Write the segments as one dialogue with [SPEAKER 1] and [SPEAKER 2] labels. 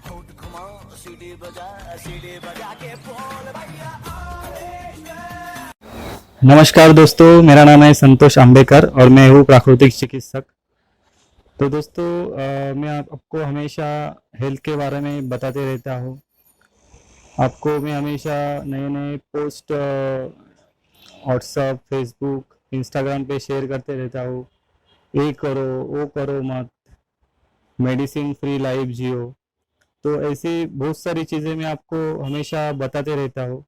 [SPEAKER 1] होठ घुमा सीढ़ी बजा के बोल भैया
[SPEAKER 2] नमस्कार दोस्तों, मेरा नाम है संतोष आंबेकर और मैं हूँ प्राकृतिक चिकित्सक। तो दोस्तों मैं आपको हमेशा हेल्थ के बारे में बताते रहता हूँ। आपको मैं हमेशा नए नए पोस्ट व्हाट्सअप, फेसबुक, इंस्टाग्राम पे शेयर करते रहता हूँ। ये करो, वो करो मत, मेडिसिन फ्री लाइफ जियो। तो ऐसी बहुत सारी चीज़ें मैं आपको हमेशा बताते रहता हूँ।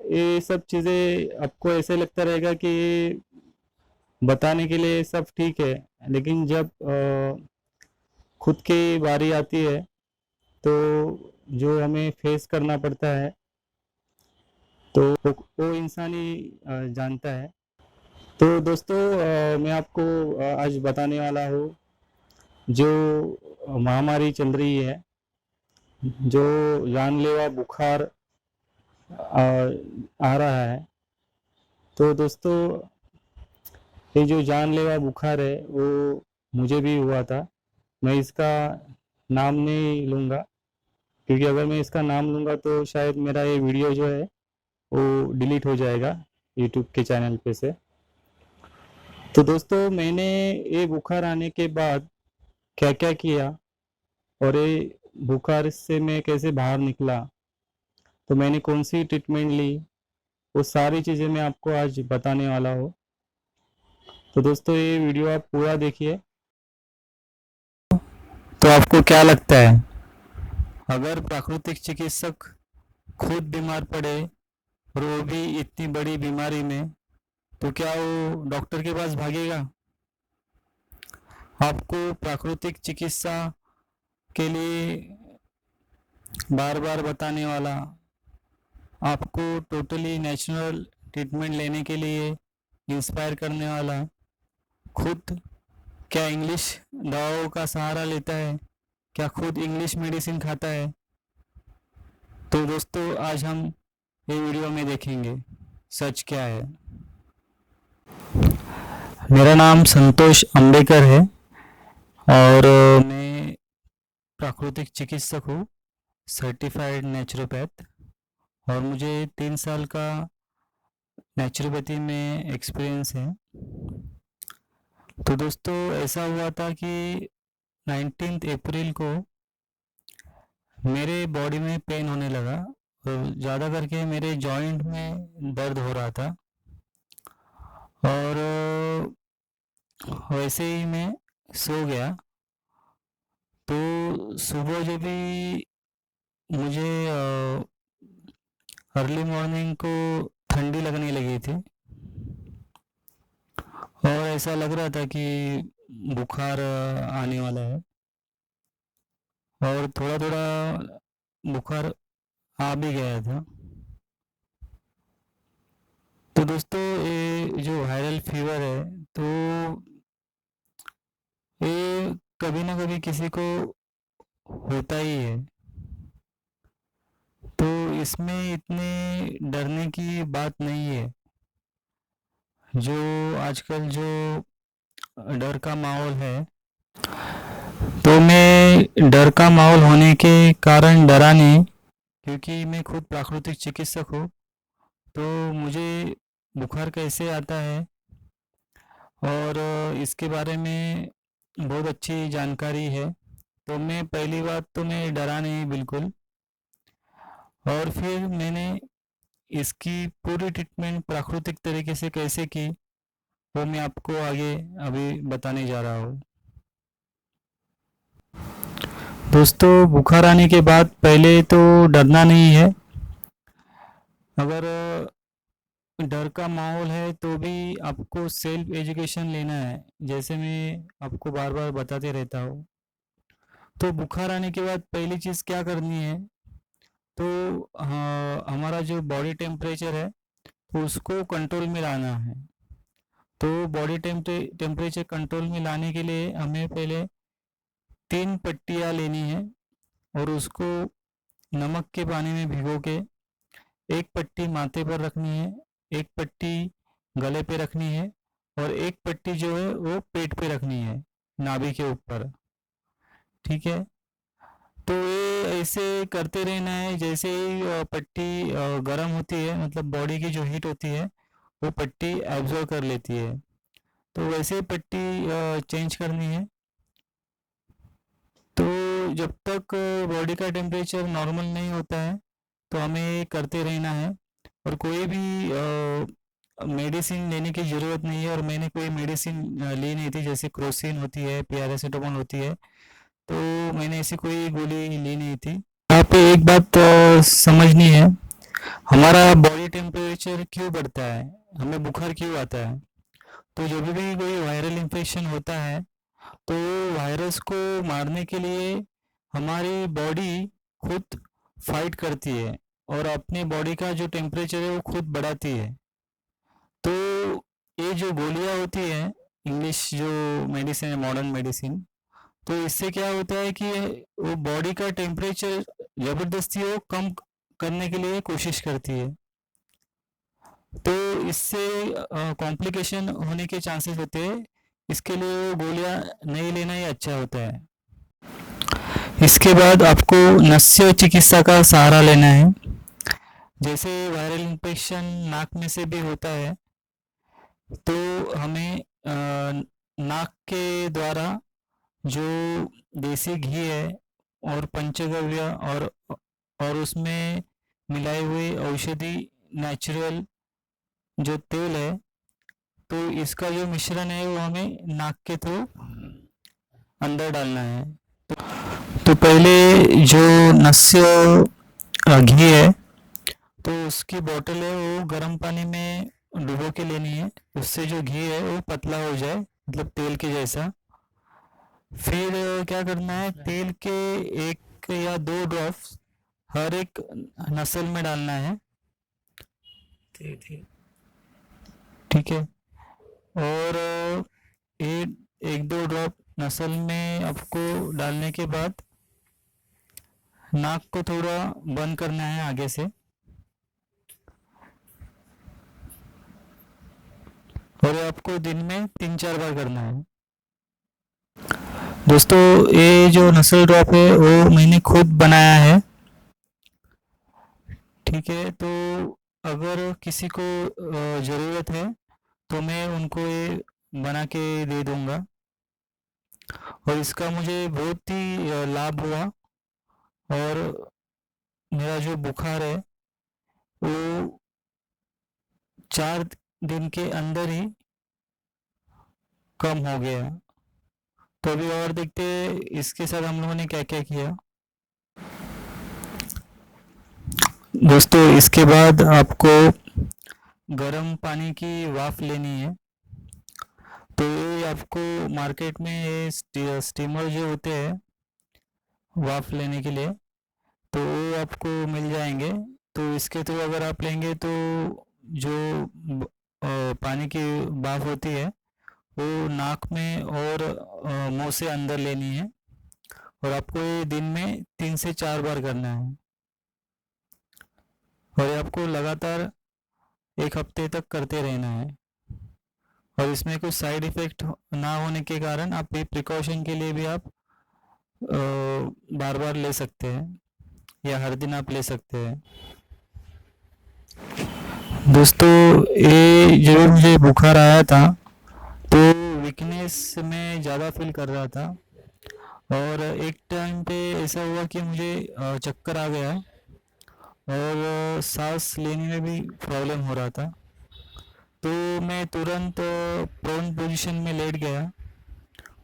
[SPEAKER 2] ये सब चीज़ें आपको ऐसे लगता रहेगा कि बताने के लिए सब ठीक है, लेकिन जब खुद की बारी आती है तो जो हमें फेस करना पड़ता है तो वो इंसान ही जानता है। तो दोस्तों मैं आपको आज बताने वाला हूँ जो महामारी चल रही है, जो जानलेवा बुखार आ रहा है। तो दोस्तों ये जो जानलेवा बुखार है वो मुझे भी हुआ था। मैं इसका नाम नहीं लूँगा, क्योंकि अगर मैं इसका नाम लूँगा तो शायद मेरा ये वीडियो जो है वो डिलीट हो जाएगा यूट्यूब के चैनल पे से। तो दोस्तों मैंने ये बुखार आने के बाद क्या क्या किया और ये बुखार से मैं कैसे बाहर निकला, तो मैंने कौन सी ट्रीटमेंट ली, वो सारी चीज़ें मैं आपको आज बताने वाला हूँ। तो दोस्तों ये वीडियो आप पूरा देखिए। तो आपको क्या लगता है, अगर प्राकृतिक चिकित्सक खुद बीमार पड़े और वो भी इतनी बड़ी बीमारी में, तो क्या वो डॉक्टर के पास भागेगा? आपको प्राकृतिक चिकित्सा के लिए बार बार बताने वाला, आपको टोटली नेचुरल ट्रीटमेंट लेने के लिए इंस्पायर करने वाला, खुद क्या इंग्लिश दवाओं का सहारा लेता है? क्या खुद इंग्लिश मेडिसिन खाता है? तो दोस्तों आज हम ये वीडियो में देखेंगे सच क्या है। मेरा नाम संतोष अंबेकर है और मैं प्राकृतिक चिकित्सक हूँ, सर्टिफाइड नेचुरोपैथ। और मुझे 3 साल का नेचुरोपैथी में एक्सपीरियंस है। तो दोस्तों ऐसा हुआ था कि 19 अप्रैल को मेरे बॉडी में पेन होने लगा और ज़्यादा करके मेरे जॉइंट में दर्द हो रहा था। और वैसे ही मैं सो गया। तो सुबह जब भी मुझे अर्ली मॉर्निंग को ठंडी लगने लगी थी और ऐसा लग रहा था कि बुखार आने वाला है, और थोड़ा थोड़ा बुखार आ भी गया था। तो दोस्तों ये जो वायरल फीवर है, तो ये कभी ना कभी किसी को होता ही है। तो इसमें इतने डरने की बात नहीं है। जो आजकल जो डर का माहौल है, तो मैं डर का माहौल होने के कारण डरा नहीं, क्योंकि मैं खुद प्राकृतिक चिकित्सक हूँ। तो मुझे बुखार कैसे आता है और इसके बारे में बहुत अच्छी जानकारी है। तो मैं पहली बात तो मैं डरा नहीं बिल्कुल, और फिर मैंने इसकी पूरी ट्रीटमेंट प्राकृतिक तरीके से कैसे की वो मैं आपको आगे अभी बताने जा रहा हूँ। दोस्तों बुखार आने के बाद पहले तो डरना नहीं है। अगर डर का माहौल है तो भी आपको सेल्फ एजुकेशन लेना है, जैसे मैं आपको बार बार बताते रहता हूँ। तो बुखार आने के बाद पहली चीज़ क्या करनी है, तो हाँ, हमारा जो बॉडी टेम्परेचर है तो उसको कंट्रोल में लाना है। तो बॉडी टेम्परेचर कंट्रोल में लाने के लिए हमें पहले 3 पट्टियाँ लेनी है और उसको नमक के पानी में भिगो के एक पट्टी माथे पर रखनी है, एक पट्टी गले पे रखनी है और एक पट्टी जो है वो पेट पे रखनी है, नाभि के ऊपर। ठीक है। तो ये ऐसे करते रहना है, जैसे ही पट्टी गर्म होती है, मतलब बॉडी की जो हीट होती है वो पट्टी एब्जॉर्ब कर लेती है, तो वैसे पट्टी चेंज करनी है। तो जब तक बॉडी का टेम्परेचर नॉर्मल नहीं होता है तो हमें ये करते रहना है, और कोई भी मेडिसिन लेने की ज़रूरत नहीं है। और मैंने कोई मेडिसिन ली नहीं थी, जैसे क्रोसिन होती है, पैरासीटामोल होती है, तो मैंने ऐसी कोई गोली ली नहीं थी। यहाँ पे एक बात समझनी है, हमारा बॉडी टेम्परेचर क्यों बढ़ता है, हमें बुखार क्यों आता है। तो जब भी कोई वायरल इन्फेक्शन होता है तो वायरस को मारने के लिए हमारी बॉडी खुद फाइट करती है और अपने बॉडी का जो टेम्परेचर है वो खुद बढ़ाती है। तो ये जो गोलियां होती है, इंग्लिश जो मेडिसिन है, मॉडर्न मेडिसिन, तो इससे क्या होता है कि वो बॉडी का टेम्परेचर ज़बरदस्ती वो कम करने के लिए कोशिश करती है, तो इससे कॉम्प्लिकेशन होने के चांसेस होते हैं। इसके लिए वो गोलियां नहीं लेना ही अच्छा होता है। इसके बाद आपको नस्य चिकित्सा का सहारा लेना है। जैसे वायरल इन्फेक्शन नाक में से भी होता है, तो हमें नाक के द्वारा जो देसी घी है और पंचगव्य और उसमें मिलाए हुए औषधि नेचुरल जो तेल है, तो इसका जो मिश्रण है वो हमें नाक के थ्रू अंदर डालना है। तो पहले जो नस्य घी है, तो उसकी बोतल है वो गर्म पानी में डुबो के लेनी है, उससे जो घी है वो पतला हो जाए, मतलब तेल के जैसा। फिर क्या करना है, तेल के 1 या 2 ड्रॉप्स हर एक नसल में डालना है, ठीक है। और एक 1-2 ड्रॉप नसल में आपको डालने के बाद नाक को थोड़ा बंद करना है आगे से, और ये आपको दिन में 3-4 बार करना है। दोस्तों, ये जो नसल ड्रॉप है वो मैंने खुद बनाया है, ठीक है। तो अगर किसी को ज़रूरत है तो मैं उनको ये बना के दे दूँगा, और इसका मुझे बहुत ही लाभ हुआ, और मेरा जो बुखार है वो 4 दिन के अंदर ही कम हो गया। तो अभी और देखते हैं इसके साथ हम लोगों ने क्या क्या किया। दोस्तों, इसके बाद आपको गर्म पानी की वाफ लेनी है। तो ये आपको मार्केट में ये स्टीमर जो होते हैं वाफ लेने के लिए, तो वो आपको मिल जाएंगे। तो इसके थ्रू अगर आप लेंगे तो जो पानी की वाफ होती है वो नाक में और मुंह से अंदर लेनी है, और आपको ये दिन में 3 से 4 बार करना है, और ये आपको लगातार 1 हफ्ते तक करते रहना है। और इसमें कुछ साइड इफ़ेक्ट ना होने के कारण आप ये प्रिकॉशन के लिए भी आप बार बार ले सकते हैं, या हर दिन आप ले सकते हैं। दोस्तों, ये जब मुझे बुखार आया था तो वीकनेस में ज़्यादा फील कर रहा था, और एक टाइम पे ऐसा हुआ कि मुझे चक्कर आ गया, और सांस लेने में भी प्रॉब्लम हो रहा था। तो मैं तुरंत प्रोन पोजीशन में लेट गया,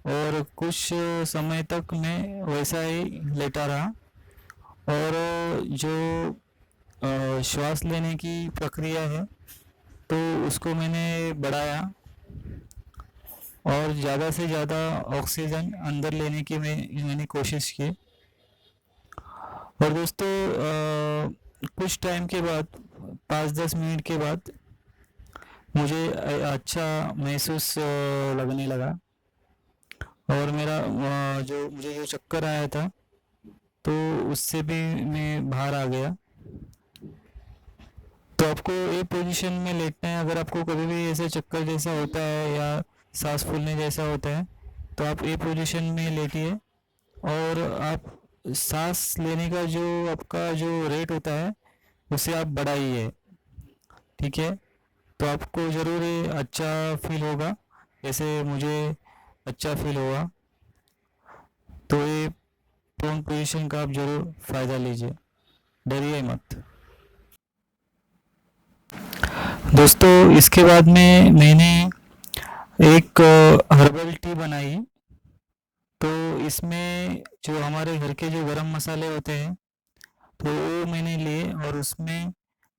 [SPEAKER 2] और कुछ समय तक मैं वैसा ही लेटा रहा, और जो श्वास लेने की प्रक्रिया है तो उसको मैंने बढ़ाया, और ज़्यादा से ज़्यादा ऑक्सीजन अंदर लेने की मैंने कोशिश की। और दोस्तों, कुछ टाइम के बाद, 5-10 मिनट के बाद मुझे अच्छा महसूस लगने लगा, और मेरा मुझे जो चक्कर आया था तो उससे भी मैं बाहर आ गया। तो आपको ये पोजीशन में लेटना है। अगर आपको कभी भी ऐसे चक्कर जैसा होता है या सांस फूलने जैसा होता है तो आप ये पोजीशन में लेटिए, और आप सांस लेने का जो आपका जो रेट होता है उसे आप बढ़ाइए। ठीक है, तो आपको ज़रूर ये अच्छा फील होगा, जैसे मुझे अच्छा फील होगा। तो ये प्रोन पोजीशन का आप ज़रूर फ़ायदा लीजिए, डरिए मत। दोस्तों इसके बाद में मैंने एक हर्बल टी बनाई। तो इसमें जो हमारे घर के जो गरम मसाले होते हैं तो वो मैंने लिए, और उसमें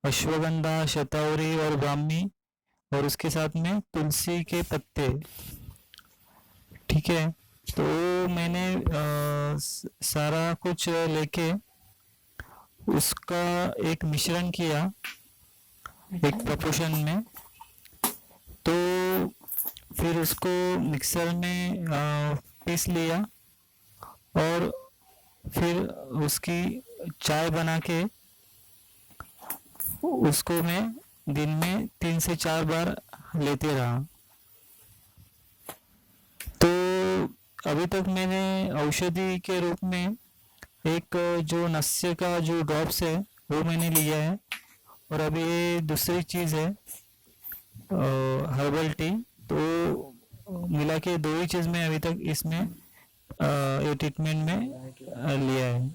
[SPEAKER 2] अश्वगंधा, शतावरी और ब्राह्मी, और उसके साथ में तुलसी के पत्ते। ठीक है, तो मैंने सारा कुछ लेके उसका एक मिश्रण किया एक प्रपोर्शन में। तो फिर उसको मिक्सर में पीस लिया, और फिर उसकी चाय बना के उसको मैं दिन में 3 से 4 बार लेते रहा। तो अभी तक मैंने औषधि के रूप में एक जो नस्य का जो ड्रॉप्स है वो मैंने लिया है, और अभी ये दूसरी चीज़ है हर्बल टी। तो मिला के दो ही चीज़ मैं अभी तक इसमें ये ट्रीटमेंट में लिया है।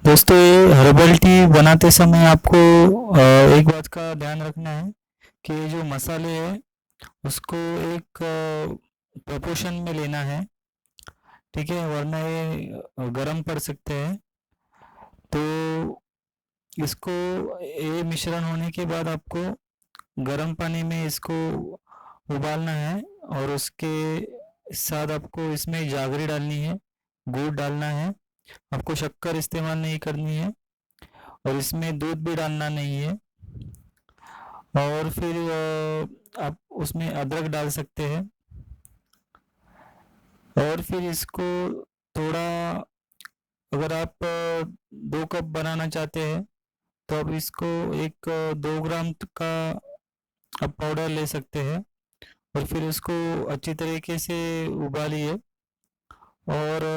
[SPEAKER 2] दोस्तों ये हर्बल टी बनाते समय आपको एक बात का ध्यान रखना है कि ये जो मसाले हैं उसको एक प्रोपोर्शन में लेना है। ठीक है, वरना ये गर्म पड़ सकते हैं। तो इसको ये मिश्रण होने के बाद आपको गर्म पानी में इसको उबालना है, और उसके साथ आपको इसमें जागरी डालनी है, गुड़ डालना है। आपको शक्कर इस्तेमाल नहीं करनी है, और इसमें दूध भी डालना नहीं है। और फिर आप उसमें अदरक डाल सकते हैं, और फिर इसको थोड़ा, अगर आप 2 कप बनाना चाहते हैं तो आप इसको एक 2 ग्राम का आप पाउडर ले सकते हैं, और फिर उसको अच्छी तरीके से उबालिए। और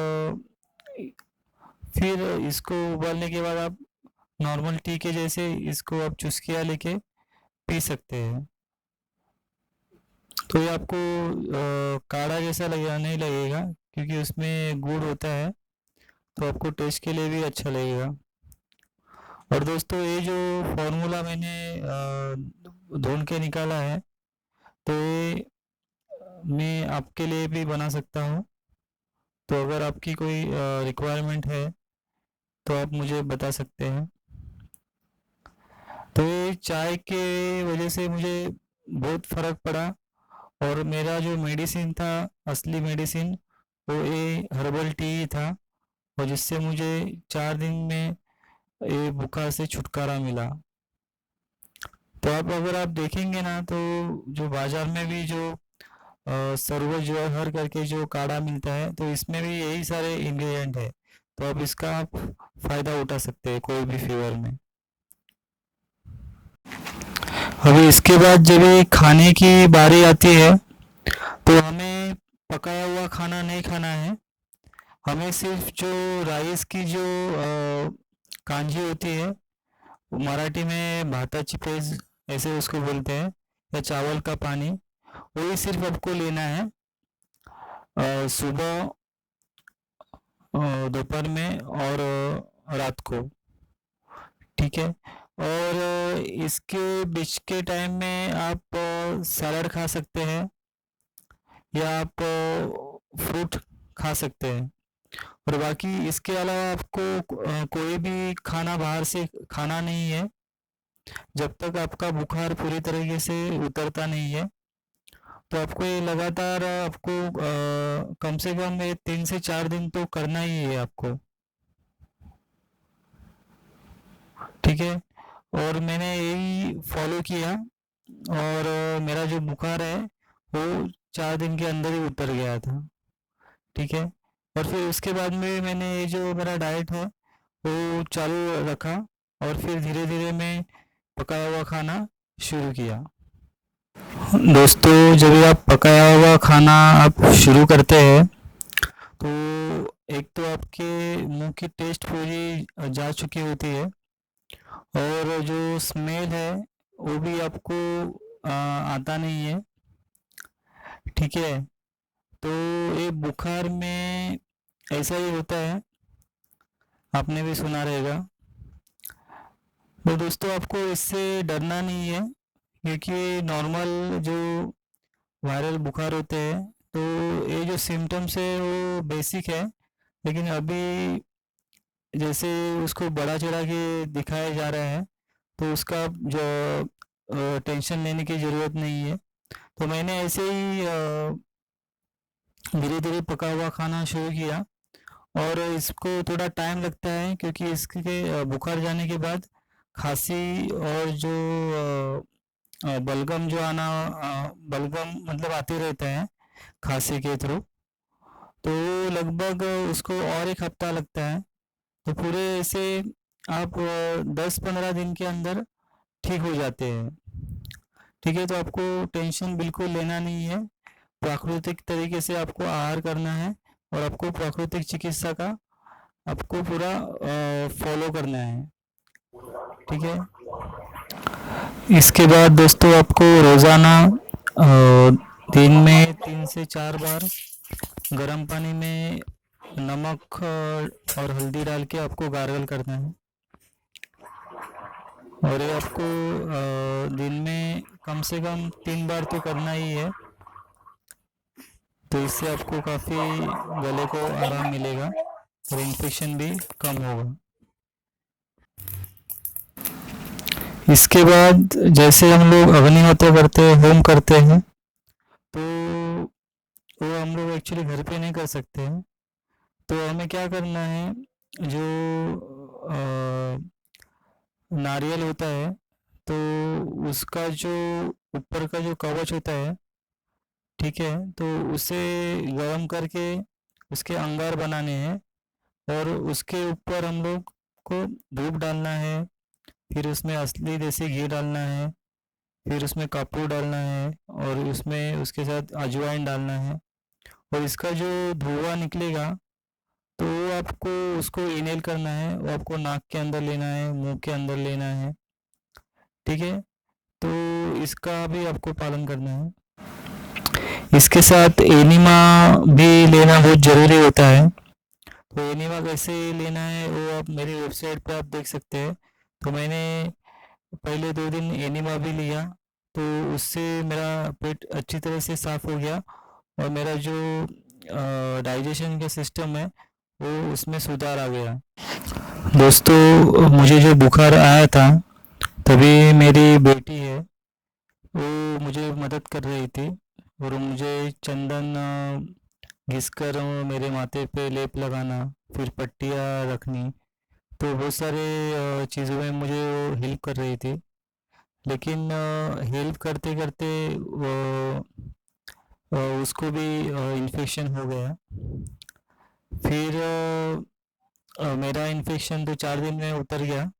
[SPEAKER 2] फिर इसको उबालने के बाद आप नॉर्मल टी के जैसे इसको आप चुस्किया लेके पी सकते हैं। तो ये आपको काढ़ा जैसा लगेगा नहीं लगेगा, क्योंकि उसमें गुड़ होता है, तो आपको टेस्ट के लिए भी अच्छा लगेगा। और दोस्तों ये जो फॉर्मूला मैंने ढूंढ के निकाला है, तो ये मैं आपके लिए भी बना सकता हूँ। तो अगर आपकी कोई रिक्वायरमेंट है तो आप मुझे बता सकते हैं। तो ये चाय के वजह से मुझे बहुत फ़र्क पड़ा, और मेरा जो मेडिसिन था, असली मेडिसिन, वो ये हर्बल टी ही था, और जिससे मुझे 4 दिन में ये बुखार से छुटकारा मिला। तो आप अगर आप देखेंगे ना तो जो बाजार में भी जो सर्व जौहर करके जो काढ़ा मिलता है, तो इसमें भी यही सारे इंग्रेडिएंट है। तो आप इसका आप फ़ायदा उठा सकते हैं कोई भी फीवर में। अभी इसके बाद जब ये खाने की बारी आती है तो हमें पकाया हुआ खाना नहीं खाना है। हमें सिर्फ जो राइस की जो कांजी होती है, मराठी में भाताची पेज ऐसे उसको बोलते हैं, या चावल का पानी, वही सिर्फ आपको लेना है सुबह, दोपहर में, और रात को। ठीक है, और इसके बीच के टाइम में आप सैलड खा सकते हैं, या आप फ्रूट खा सकते हैं। और बाकी इसके अलावा आपको कोई भी खाना बाहर से खाना नहीं है, जब तक आपका बुखार पूरी तरीके से उतरता नहीं है। तो आपको ये लगातार आपको कम से कम ये 3 से 4 दिन तो करना ही है आपको। ठीक है, और मैंने यही फॉलो किया, और मेरा जो बुखार है वो 4 दिन के अंदर ही उतर गया था। ठीक है। और फिर उसके बाद में मैंने ये जो मेरा डाइट है वो चालू रखा, और फिर धीरे धीरे मैं पकाया हुआ खाना शुरू किया। दोस्तों, जब भी आप पकाया हुआ खाना आप शुरू करते हैं तो एक तो आपके मुंह की टेस्ट पूरी जा चुकी होती है, और जो स्मेल है वो भी आपको आता नहीं है। ठीक है। तो ये बुखार में ऐसा ही होता है, आपने भी सुना रहेगा। तो दोस्तों, आपको इससे डरना नहीं है, क्योंकि नॉर्मल जो वायरल बुखार होते हैं तो ये जो सिम्टम्स है वो बेसिक है, लेकिन अभी जैसे उसको बढ़ा चढ़ा के दिखाया जा रहा है तो उसका जो टेंशन लेने की ज़रूरत नहीं है। तो मैंने ऐसे ही धीरे धीरे पका हुआ खाना शुरू किया, और इसको थोड़ा टाइम लगता है क्योंकि इसके बुखार जाने के बाद खांसी और जो बलगम जो आना, बलगम मतलब आते रहता है खांसी के थ्रू, तो लगभग उसको और 1 हफ्ता लगता है। तो पूरे ऐसे आप 10-15 दिन के अंदर ठीक हो जाते हैं। ठीक है। तो आपको टेंशन बिल्कुल लेना नहीं है, प्राकृतिक तरीके से आपको आहार करना है, और आपको प्राकृतिक चिकित्सा का आपको पूरा फॉलो करना है। ठीक है। इसके बाद दोस्तों, आपको रोज़ाना दिन में 3 से 4 बार गर्म पानी में नमक और हल्दी डाल के आपको गार्गल करना है, और ये आपको दिन में कम से कम 3 बार तो करना ही है। तो इससे आपको काफ़ी गले को आराम मिलेगा और इन्फेक्शन भी कम होगा। इसके बाद जैसे हम लोग अग्निहोत्र करते हैं, होम करते हैं, तो वो हम लोग एक्चुअली घर पे नहीं कर सकते हैं। तो हमें क्या करना है, जो नारियल होता है तो उसका जो ऊपर का जो कवच होता है, ठीक है, तो उसे गर्म करके उसके अंगार बनाने हैं, और उसके ऊपर हम लोग को धूप डालना है, फिर उसमें असली देसी घी डालना है, फिर उसमें कपूर डालना है, और उसमें उसके साथ अजवाइन डालना है, और इसका जो धुआं निकलेगा तो वो आपको उसको इनहेल करना है, वो आपको नाक के अंदर लेना है, मुंह के अंदर लेना है। ठीक है। तो इसका भी आपको पालन करना है। इसके साथ एनिमा भी लेना बहुत ज़रूरी होता है। तो एनिमा कैसे लेना है वो आप मेरी वेबसाइट पे आप देख सकते हैं। तो मैंने पहले 2 दिन एनिमा भी लिया, तो उससे मेरा पेट अच्छी तरह से साफ़ हो गया, और मेरा जो डाइजेशन का सिस्टम है वो उसमें सुधार आ गया। दोस्तों, मुझे जो बुखार आया था तभी मेरी बेटी है वो मुझे मदद कर रही थी, और मुझे चंदन घिसकर मेरे माथे पे लेप लगाना, फिर पट्टियाँ रखनी, तो बहुत सारे चीज़ों में मुझे वो हेल्प कर रही थी। लेकिन हेल्प करते करते उसको भी इन्फेक्शन हो गया। फिर मेरा इन्फेक्शन तो 4 दिन में उतर गया।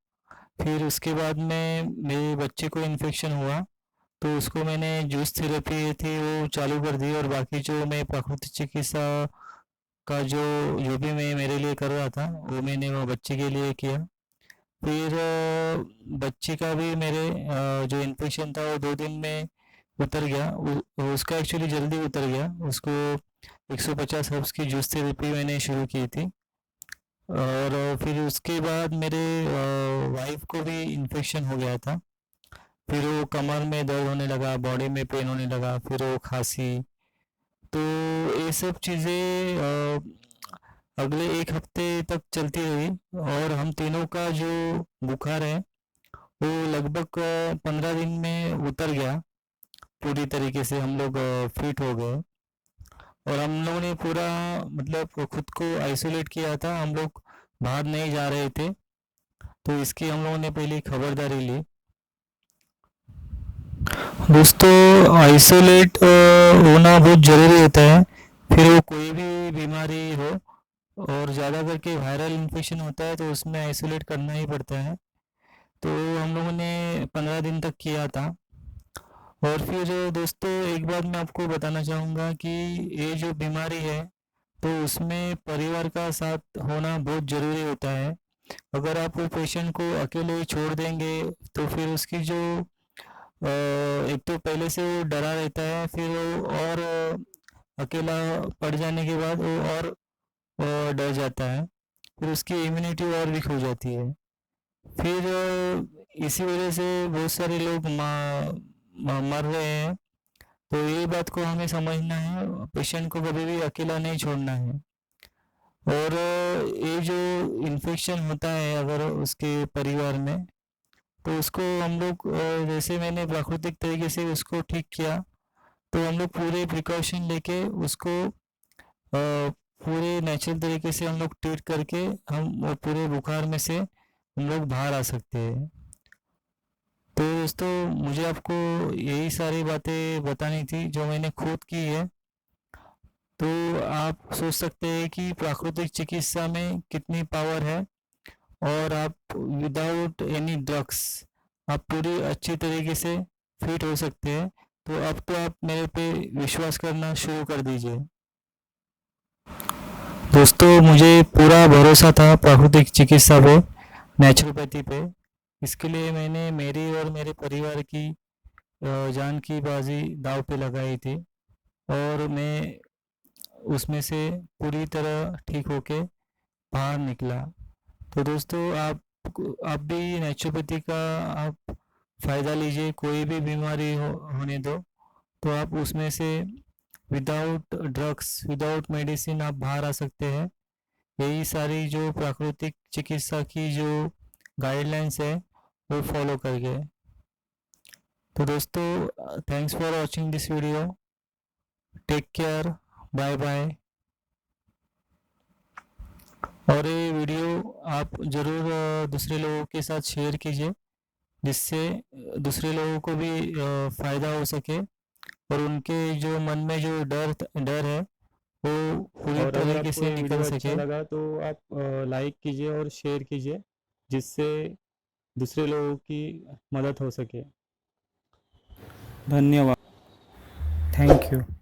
[SPEAKER 2] फिर उसके बाद में मेरे बच्चे को इन्फेक्शन हुआ, तो उसको मैंने जूस थेरेपी थी वो चालू कर दी, और बाकी जो मैं प्राकृतिक चिकित्सा का जो जो भी मैं मेरे लिए कर रहा था वो मैंने वो बच्चे के लिए किया। फिर बच्चे का भी मेरे जो इन्फेक्शन था वो 2 दिन में उतर गया। उसका एक्चुअली जल्दी उतर गया। उसको 150 हर्ब्स की जूस थेरेपी मैंने शुरू की थी, और फिर उसके बाद मेरे वाइफ को भी इन्फेक्शन हो गया था। फिर वो कमर में दर्द होने लगा, बॉडी में पेन होने लगा, फिर वो खांसी। तो ये सब चीज़ें अगले 1 हफ्ते तक चलती रही, और हम तीनों का जो बुखार है वो लगभग 15 दिन में उतर गया। पूरी तरीके से हम लोग फिट हो गए, और हम लोगों ने पूरा मतलब खुद को आइसोलेट किया था। हम लोग बाहर नहीं जा रहे थे, तो इसकी हम लोगों ने पहले खबरदारी ली। दोस्तों आइसोलेट होना बहुत ज़रूरी होता है, फिर वो कोई भी बीमारी हो और ज़्यादा करके वायरल इन्फेक्शन होता है तो उसमें आइसोलेट करना ही पड़ता है। तो हम लोगों ने 15 दिन तक किया था। और फिर दोस्तों एक बात मैं आपको बताना चाहूँगा कि ये जो बीमारी है तो उसमें परिवार का साथ होना बहुत ज़रूरी होता है। अगर आप वो पेशेंट को अकेले छोड़ देंगे तो फिर उसकी जो एक तो पहले से वो डरा रहता है, फिर वो और अकेला पड़ जाने के बाद वो और डर जाता है, फिर उसकी इम्यूनिटी और वीक हो जाती है। फिर इसी वजह से बहुत सारे लोग मर रहे हैं। तो ये बात को हमें समझना है, पेशेंट को कभी भी अकेला नहीं छोड़ना है। और ये जो इन्फेक्शन होता है अगर उसके परिवार में तो उसको हम लोग जैसे मैंने प्राकृतिक तरीके से उसको ठीक किया तो हम लोग पूरे प्रिकॉशन लेके उसको पूरे नेचुरल तरीके से हम लोग ट्रीट करके हम वो पूरे बुखार में से हम लोग बाहर आ सकते हैं। तो दोस्तों मुझे आपको यही सारी बातें बतानी थी जो मैंने खुद की है। तो आप सोच सकते हैं कि प्राकृतिक चिकित्सा में कितनी पावर है और आप विदाउट एनी ड्रग्स आप पूरी अच्छी तरीके से फिट हो सकते हैं। तो अब तो आप मेरे पे विश्वास करना शुरू कर दीजिए। दोस्तों मुझे पूरा भरोसा था प्राकृतिक चिकित्सा पे, नेचुरोपैथी पे। इसके लिए मैंने मेरी और मेरे परिवार की जान की बाजी दांव पे लगाई थी और मैं उसमें से पूरी तरह ठीक होके बाहर निकला। तो दोस्तों आप भी नेचुरोपैथी का आप फ़ायदा लीजिए, कोई भी बीमारी होने दो तो आप उसमें से विदाउट ड्रग्स विदाउट मेडिसिन आप बाहर आ सकते हैं, यही सारी जो प्राकृतिक चिकित्सा की जो गाइडलाइंस है वो फॉलो करके। तो दोस्तों thanks for watching this video, take care, bye bye. और ये वीडियो आप ज़रूर दूसरे लोगों के साथ शेयर कीजिए जिससे दूसरे लोगों को भी फ़ायदा हो सके और उनके जो मन में जो डर है वो पूरी
[SPEAKER 3] और अगर
[SPEAKER 2] तरीके
[SPEAKER 3] आपको
[SPEAKER 2] से
[SPEAKER 3] ये
[SPEAKER 2] निकल
[SPEAKER 3] वीडियो अच्छा
[SPEAKER 2] सके।
[SPEAKER 3] लगा तो आप लाइक कीजिए और शेयर कीजिए जिससे दूसरे लोगों की मदद हो सके। धन्यवाद।
[SPEAKER 2] Thank you.